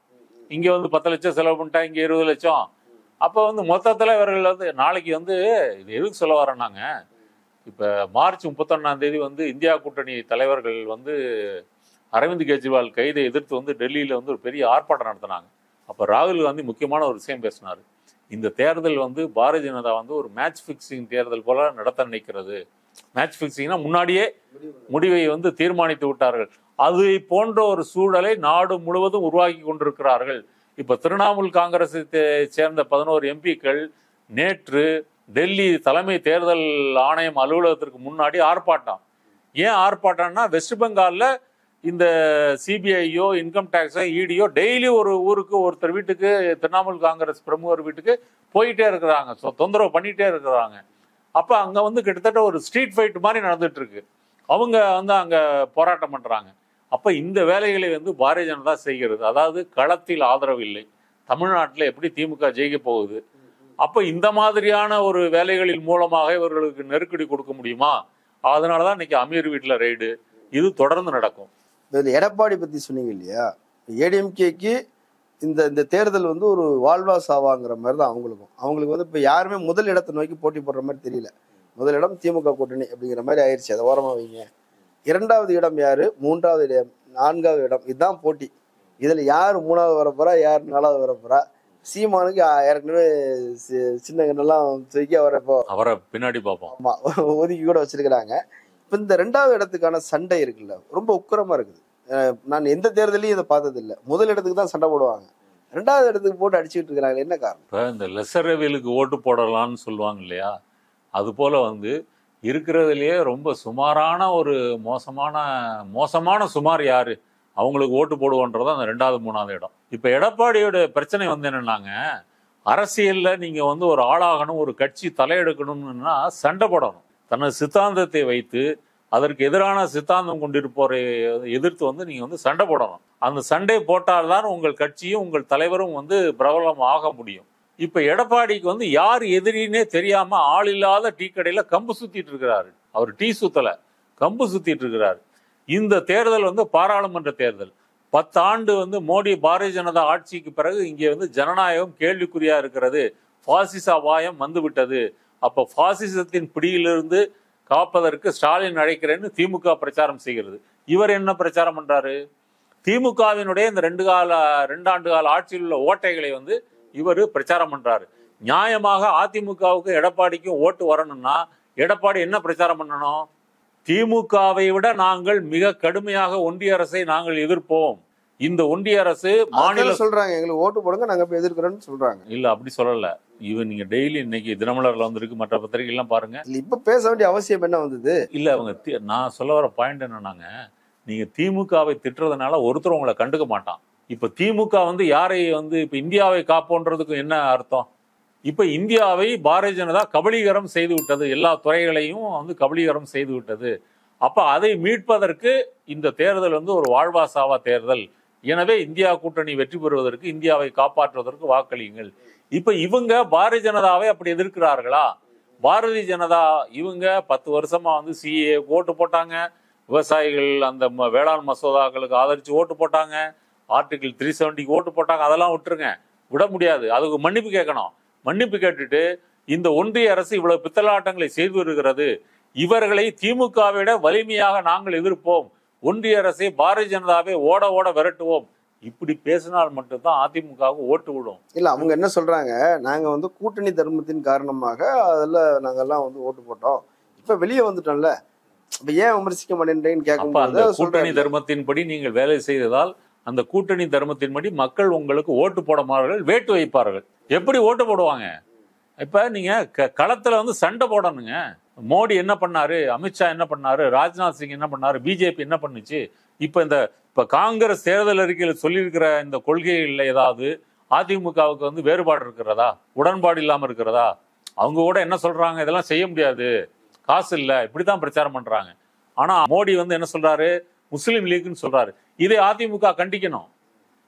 இங்க வந்து 10 லட்சம் செலவு பண்ணிட்டா, இங்க 20 லட்சம். அப்ப வந்து மொத்தத்துல இவர்கள் வந்து நாளைக்கு வந்து இது எதுக்கு சொல்ல வரேன்னாங்க, இப்ப மார்ச் 31ஆம் தேதி வந்து இந்தியா கூட்டணி தலைவர்கள் வந்து அரவிந்த் கெஜ்ரிவால் கைதை எதிர்த்து வந்து டெல்லியில வந்து ஒரு பெரிய ஆர்ப்பாட்டம் நடத்தினாங்க. அப்ப ராகுல் காந்தி முக்கியமான ஒரு விஷயம் பேசினாரு. இந்த தேர்தல் வந்து பாரதிய ஜனதா வந்து ஒரு மேட்ச் பிக்சிங் தேர்தல் போல நடத்த நினைக்கிறது. மேட்ச் பிக்சிங்னா முன்னாடியே முடிவை வந்து தீர்மானித்து விட்டார்கள். அது போன்ற ஒரு சூழலை நாடு முழுவதும் உருவாக்கி கொண்டிருக்கிறார்கள். இப்ப திரிணாமுல் காங்கிரஸை சேர்ந்த 11 எம்பிக்கள் நேற்று டெல்லி தலைமை தேர்தல் ஆணையம் அலுவலகத்திற்கு முன்னாடி ஆர்ப்பாட்டம். ஏன் ஆர்ப்பாட்டம்னா, வெஸ்ட் பெங்கால்ல இந்த சிபிஐயோ இன்கம் டேக்ஸோ இடியோ டெய்லி ஒரு ஊருக்கு ஒருத்தர் வீட்டுக்கு, திரிணாமுல் காங்கிரஸ் பிரமுகர் வீட்டுக்கு போயிட்டே இருக்கிறாங்க, தொந்தரவு பண்ணிட்டே இருக்கிறாங்க. அப்ப அங்க வந்து கிட்டத்தட்ட ஒரு ஸ்ட்ரீட் ஃபைட் மாதிரி நடந்துட்டு இருக்கு. அவங்க வந்து அங்க போராட்டம் பண்றாங்க. அப்ப இந்த வேலைகளை வந்து பாரதிய ஜனதா செய்கிறது. அதாவது களத்தில் ஆதரவு இல்லை. தமிழ்நாட்டில் எப்படி திமுக ஜெயிக்க போகுது? அப்ப இந்த மாதிரியான ஒரு வேலைகளின் மூலமாக இவர்களுக்கு நெருக்கடி கொடுக்க முடியுமா? அதனாலதான் இன்னைக்கு அமீர் வீட்டுல ரெய்டு. இது தொடர்ந்து நடக்கும். எடப்பாடி பத்தி சொன்னீங்க இல்லையா, ஏடிஎம்கேக்கு இந்த தேர்தல் வந்து ஒரு வாழ்வா சாவாங்கிற மாதிரி தான் அவங்களுக்கு வந்து இப்ப யாருமே முதல் இடத்தை நோக்கி போட்டி போடுற மாதிரி தெரியல. முதலிடம் திமுக கூட்டணி அப்படிங்கிற மாதிரி ஆயிடுச்சு. அதை ஓரமாக வைங்க. 2வது இடம் யாரு, 3வது இடம், 4வது இடம், இதுதான் போட்டி. இதில் யார் 3வது வரப்போறா, யார் 4வது வரப்போறா? சீமானுக்கு ஏற்கனவே சின்ன கண்ணெல்லாம் தூக்கி அவரை பின்னாடி பார்ப்போம். ஆமா ஒதுக்கி கூட வச்சிருக்கிறாங்க. இப்போ இந்த 2வது இடத்துக்கான சண்டை இருக்குல்ல, ரொம்ப உக்கிரமா இருக்குது. நான் எந்த தேர்தலையும் இதை பார்த்தது இல்லை. முதல் இடத்துக்கு தான் சண்டை போடுவாங்க, 2வது இடத்துக்கு போட்டு அடிச்சுட்டு இருக்கிறாங்க. என்ன காரணம்? இப்போ இந்த லெசரவிலுக்கு ஓட்டு போடலாம்னு சொல்லுவாங்க இல்லையா, அது போல வந்து இருக்கிறதுலயே ரொம்ப சுமாரான ஒரு மோசமான சுமார் யாரு, அவங்களுக்கு ஓட்டு போடுவோன்றது அந்த 2வது 3வது இடம். இப்ப எடப்பாடியோட பிரச்சனை வந்து என்னன்னாங்க, அரசியல்ல நீங்க வந்து ஒரு ஆளாகணும், ஒரு கட்சி தலையெடுக்கணும்னா சண்டை போடணும். தனது சித்தாந்தத்தை வைத்து அதற்கு எதிரான சித்தாந்தம் கொண்டிருப்போரை எதிர்த்து வந்து நீங்க வந்து சண்டை போடணும். அந்த சண்டை போட்டால்தான் உங்கள் கட்சியும் உங்கள் தலைவரும் வந்து பிரபலம் ஆக முடியும். இப்ப எடப்பாடிக்கு வந்து யார் எதிரினே தெரியாம ஆள் இல்லாத டீ கடையில கம்பு சுத்திட்டு இருக்கிறாரு. அவர் டீ சுத்தல, கம்பு சுத்திட்டு இருக்கிறாரு. இந்த தேர்தல் வந்து பாராளுமன்ற தேர்தல். 10 ஆண்டு வந்து மோடி பாரதிய ஜனதா ஆட்சிக்கு பிறகு இங்கே வந்து ஜனநாயகம் கேள்விக்குறியா இருக்கிறது, பாசிச அபாயம் வந்து விட்டது. அப்ப பாசிசத்தின் பிடியிலிருந்து காப்பதற்கு ஸ்டாலின் அழைக்கிறேன்னு திமுக பிரச்சாரம் செய்கிறது. இவர் என்ன பிரச்சாரம் பண்றாரு? திமுகவினுடைய இந்த 2 ஆண்டு கால ஆட்சியில் உள்ள ஓட்டைகளை வந்து இவர் பிரச்சாரம் பண்றாரு. நியாயமாக அதிமுகவுக்கு எடப்பாடிக்கும் ஓட்டு வரணும்னா எடப்பாடி என்ன பிரச்சாரம் பண்ணணும்? திமுகவை விட நாங்கள் மிக கடுமையாக ஒன்றிய அரசை நாங்கள் எதிர்ப்போம். இந்த ஒன்றிய அரசு மாநில சொல்றாங்க எங்களுக்கு ஓட்டு போடுங்க, நாங்க இப்ப எதிர்க்கிறோம்னு சொல்றாங்க. இல்ல அப்படி சொல்லல. இவன் நீங்க டெய்லி இன்னைக்கு தினமலர்ல வந்திருக்கு, மற்ற பத்திரிகை எல்லாம் பாருங்க. இப்ப பேச வேண்டிய அவசியம் என்ன வந்தது? இல்ல அவங்க நான் சொல்ல வர பாயிண்ட் என்னன்னாங்க, நீங்க திமுகவை திட்டுறதுனால ஒருத்தர் உங்களை கண்டுக்க மாட்டான். இப்ப திமுக வந்து யாரை வந்து இப்ப இந்தியாவை காப்போன்றதுக்கு என்ன அர்த்தம்? இப்ப இந்தியாவை பாரதிய ஜனதா கபலீகரம் செய்து விட்டது, எல்லா துறைகளையும் வந்து கபலீகரம் செய்து விட்டது. அப்ப அதை மீட்பதற்கு இந்த தேர்தல் வந்து ஒரு வாழ்வாசாவா தேர்தல். எனவே இந்தியா கூட்டணி வெற்றி பெறுவதற்கு, இந்தியாவை காப்பாற்றுவதற்கு வாக்களியுங்கள். இப்ப இவங்க பாரதிய ஜனதாவை அப்படி எதிர்க்கிறார்களா? பாரதிய ஜனதா இவங்க 10 வருஷமா வந்து சிஏ ஓட்டு போட்டாங்க, விவசாயிகள் அந்த வேளாண் மசோதாக்களுக்கு ஆதரிச்சு ஓட்டு போட்டாங்க, ஆர்டிகிள் 370 ஓட்டு போட்டாங்க. அதெல்லாம் விட்டுருங்க, விட முடியாது. அதுக்கு மன்னிப்பு கேட்கணும். மன்னிப்பு கேட்டுட்டு இந்த ஒன்றிய அரசு இவ்வளவு பித்தலாட்டங்களை செய்து வருகிறது, இவர்களை திமுகவை விட வலிமையாக நாங்கள் எதிர்ப்போம், ஒன்றிய அரசை பாரதிய ஜனதாவை ஓட ஓட விரட்டுவோம், இப்படி பேசினால் மட்டும்தான் அதிமுகவுக்கு ஓட்டு விடும். இல்ல அவங்க என்ன சொல்றாங்க, நாங்க வந்து கூட்டணி தர்மத்தின் காரணமாக அதில் நாங்கெல்லாம் வந்து ஓட்டு போட்டோம், இப்ப வெளியே வந்துட்டோம்ல, இப்ப ஏன் விமர்சிக்க மாட்டேன்றேன்னு கேட்கும்போது கூட்டணி தர்மத்தின்படி நீங்கள் வேலை செய்ததால் அந்த கூட்டணி தர்மத்தின்படி மக்கள் உங்களுக்கு ஓட்டு போட மாட்டார்கள், வேட்டு வைப்பார்கள். எப்படி ஓட்டு போடுவாங்க? இப்ப நீங்க களத்துல வந்து சண்டை போடணுங்க. மோடி என்ன பண்ணாரு, அமித்ஷா என்ன பண்ணாரு, ராஜ்நாத் சிங் என்ன பண்ணாரு, பிஜேபி என்ன பண்ணுச்சு? இப்ப காங்கிரஸ் தேர்தல் அறிக்கையில் சொல்லியிருக்கிற இந்த கொள்கைகள்ல ஏதாவது அதிமுகவுக்கு வந்து வேறுபாடு இருக்கிறதா, உடன்பாடு இல்லாம இருக்கிறதா? அவங்க கூட என்ன சொல்றாங்க, இதெல்லாம் செய்ய முடியாது, காசு இல்ல, இப்படித்தான் பிரச்சாரம் பண்றாங்க. ஆனா மோடி வந்து என்ன சொல்றாரு, முஸ்லீம் லீக்னு சொல்றாரு. இதை அதிமுக கண்டிக்கணும்.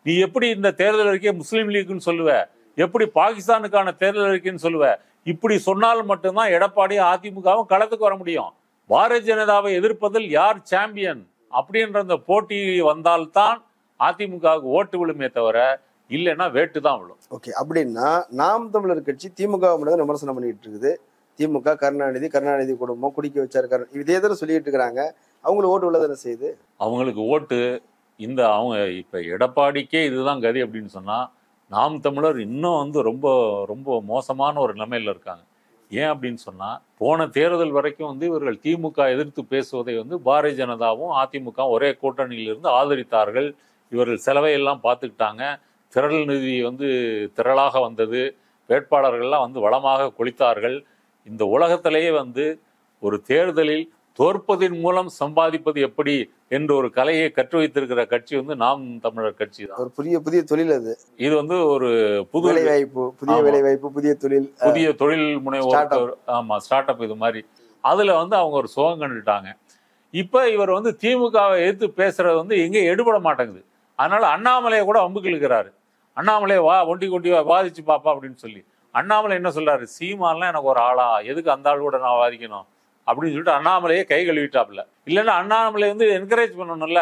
நீ எப்படி இந்த தேர்தல் அறிக்கையை முஸ்லீம் லீக்னு சொல்லுவ, எப்படி பாகிஸ்தானுக்கான தேர்தல் அறிக்கைன்னு சொல்லுவ? இப்படி சொன்னால் மட்டும்தான் எடப்பாடி அதிமுகவும் களத்துக்கு வர முடியும். பாரதிய ஜனதாவை எதிர்ப்பதில் யார் சாம்பியன் அப்படின்ற அந்த போட்டி வந்தால்தான் அதிமுகவுக்கு ஓட்டு விழுமே தவிர இல்லைன்னா வேட்டு தான் விழும். ஓகே, அப்படின்னா நாம் தமிழர் கட்சி திமுக விமர்சனம் பண்ணிட்டு இருக்குது. திமுக கருணாநிதி குடும்பம் குடிக்க வச்சாரு, இதே தானே சொல்லிட்டு இருக்கிறாங்க. அவங்களுக்கு ஓட்டு உள்ளதானே செய்யுது. அவங்களுக்கு ஓட்டு இந்த அவங்க இப்ப எடப்பாடிக்கே இதுதான் கதி அப்படின்னு சொன்னா, நாம் தமிழர் இன்னும் வந்து ரொம்ப ரொம்ப மோசமான ஒரு நிலைமையில இருக்காங்க. ஏன் அப்படின்னு சொன்னா, போன தேர்தல் வரைக்கும் வந்து இவர்கள் திமுக எதிர்த்து பேசுவதை வந்து பாரதிய ஜனதாவும் அதிமுக ஒரே கூட்டணியிலிருந்து ஆதரித்தார்கள். இவர்கள் செலவை எல்லாம் பார்த்துக்கிட்டாங்க. திரள் நிதி வந்து திரளாக வந்தது, வேட்பாளர்கள்லாம் வந்து வளமாக கொளித்தார்கள். இந்த உலகத்திலேயே வந்து ஒரு தேர்தலில் தோற்பதின் மூலம் சம்பாதிப்பது எப்படி என்ற ஒரு கலையை கற்று வைத்திருக்கிற கட்சி வந்து நாம் தமிழர் கட்சி தான். ஒரு புதிய தொழில் அது. இது வந்து ஒரு புது வேலைவாய்ப்பு, புதிய தொழில் முனைவோர், ஆமா ஸ்டார்ட் அப், இது மாதிரி அதுல வந்து அவங்க ஒரு சுகம் கண்டுட்டாங்க. இப்ப இவர் வந்து திமுகவை எதிர்த்து பேசுறது வந்து எங்க எடுபட மாட்டேங்குது. அதனால அண்ணாமலையை கூட வம்புக்கு இழுக்கிறாரு. அண்ணாமலையை ஒண்டி வாதிச்சு பாப்பா அப்படின்னு சொல்லி. அண்ணாமலை என்ன சொல்றாரு, சீமான்லாம் எனக்கு ஒரு ஆளா, எதுக்கு அந்த ஆள் கூட நான் வாதிக்கணும் அப்படின்னு சொல்லிட்டு அண்ணாமலையே கை கழுவிட்டாப்ல. இல்லைன்னா அண்ணாமலை வந்து என்கரேஜ் பண்ணணும்ல.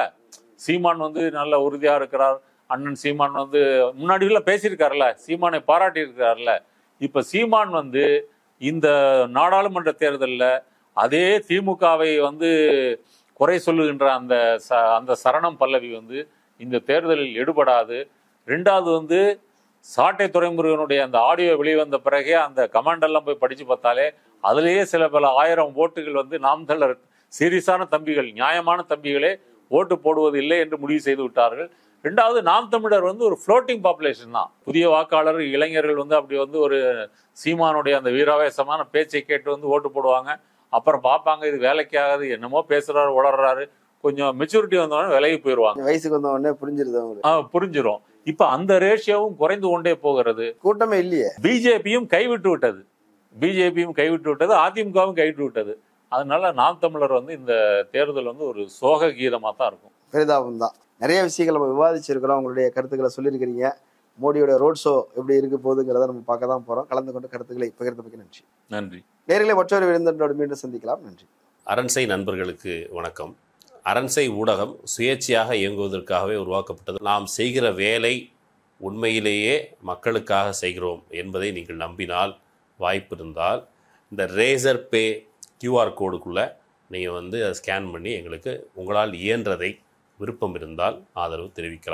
சீமான் வந்து நல்ல உறுதியா இருக்கிறார், அண்ணன் சீமான் வந்து முன்னாடி பேசியிருக்காருல்ல, சீமானை பாராட்டி இருக்கிறார்ல. இப்ப சீமான் வந்து இந்த நாடாளுமன்ற தேர்தலில் அதே திமுகவை வந்து குறை சொல்லுகின்ற அந்த சரணம் பல்லவி வந்து இந்த தேர்தலில் எடுபடாது. ரெண்டாவது வந்து சாட்டை துரைமுருகனுடைய அந்த ஆடியோ வெளிவந்த பிறகே அந்த கமெண்ட் எல்லாம் போய் படிச்சு பார்த்தாலே அதுலேயே சில பல 1000 ஓட்டுகள் வந்து நாம் தமிழர் சீரியஸான தம்பிகள், நியாயமான தம்பிகளே ஓட்டு போடுவது இல்லை என்று முடிவு செய்து விட்டார்கள். ரெண்டாவது, நாம் தமிழர் வந்து ஒரு ஃப்ளோட்டிங் பாப்புலேஷன் தான். புதிய வாக்காளர் இளைஞர்கள் வந்து அப்படி வந்து ஒரு சீமானுடைய அந்த வீராவேசமான பேச்சை கேட்டு வந்து ஓட்டு போடுவாங்க. அப்புறம் பார்ப்பாங்க இது வேலைக்கு ஆகாது, என்னமோ பேசுறாரு உளறாரு, கொஞ்சம் மெச்சூரிட்டி வந்தவொடனே விலகி போயிடுவாங்க. வயசுக்கு வந்தவொடனே புரிஞ்சிடும். இப்ப அந்த ரேஷியோவும் குறைந்து கொண்டே போகிறது. கூட்டமே இல்லையே. பிஜேபியும் கைவிட்டு விட்டது, அதிமுகவும் கைவிட்டு விட்டது. அதனால நாம் தமிழர் வந்து இந்த தேர்தல் வந்து ஒரு சோக கீதமா தான் இருக்கும். பெரிதாபம் தான். நிறைய விஷயங்கள் நம்ம விவாதிச்சிருக்கிறோம். உங்களுடைய கருத்துக்களை சொல்லியிருக்கிறீங்க. மோடியோட ரோட் ஷோ எப்படி இருக்க போகுதுங்கிறத நம்ம பார்க்க தான் போறோம். கலந்து கொண்டு கருத்துக்களை பகிர்ந்தமைக்கு நன்றி. நன்றி. நேரிலே மற்றொரு விருந்தினரோடு மீண்டும் சந்திக்கலாம். நன்றி. அரண்சை நண்பர்களுக்கு வணக்கம். அரண்சை ஊடகம் சுயேட்சையாக இயங்குவதற்காகவே உருவாக்கப்பட்டது. நாம் செய்கிற வேலை உண்மையிலேயே மக்களுக்காக செய்கிறோம் என்பதை நீங்கள் நம்பினால், வாய்ப்பு இருந்தால் இந்த ரேசர் பே QR கோடுக்குள்ளே நீங்கள் வந்து அதை ஸ்கேன் பண்ணி எங்களுக்கு உங்களால் இயன்றதை, விருப்பம் இருந்தால் ஆதரவு தெரிவிக்கலாம்.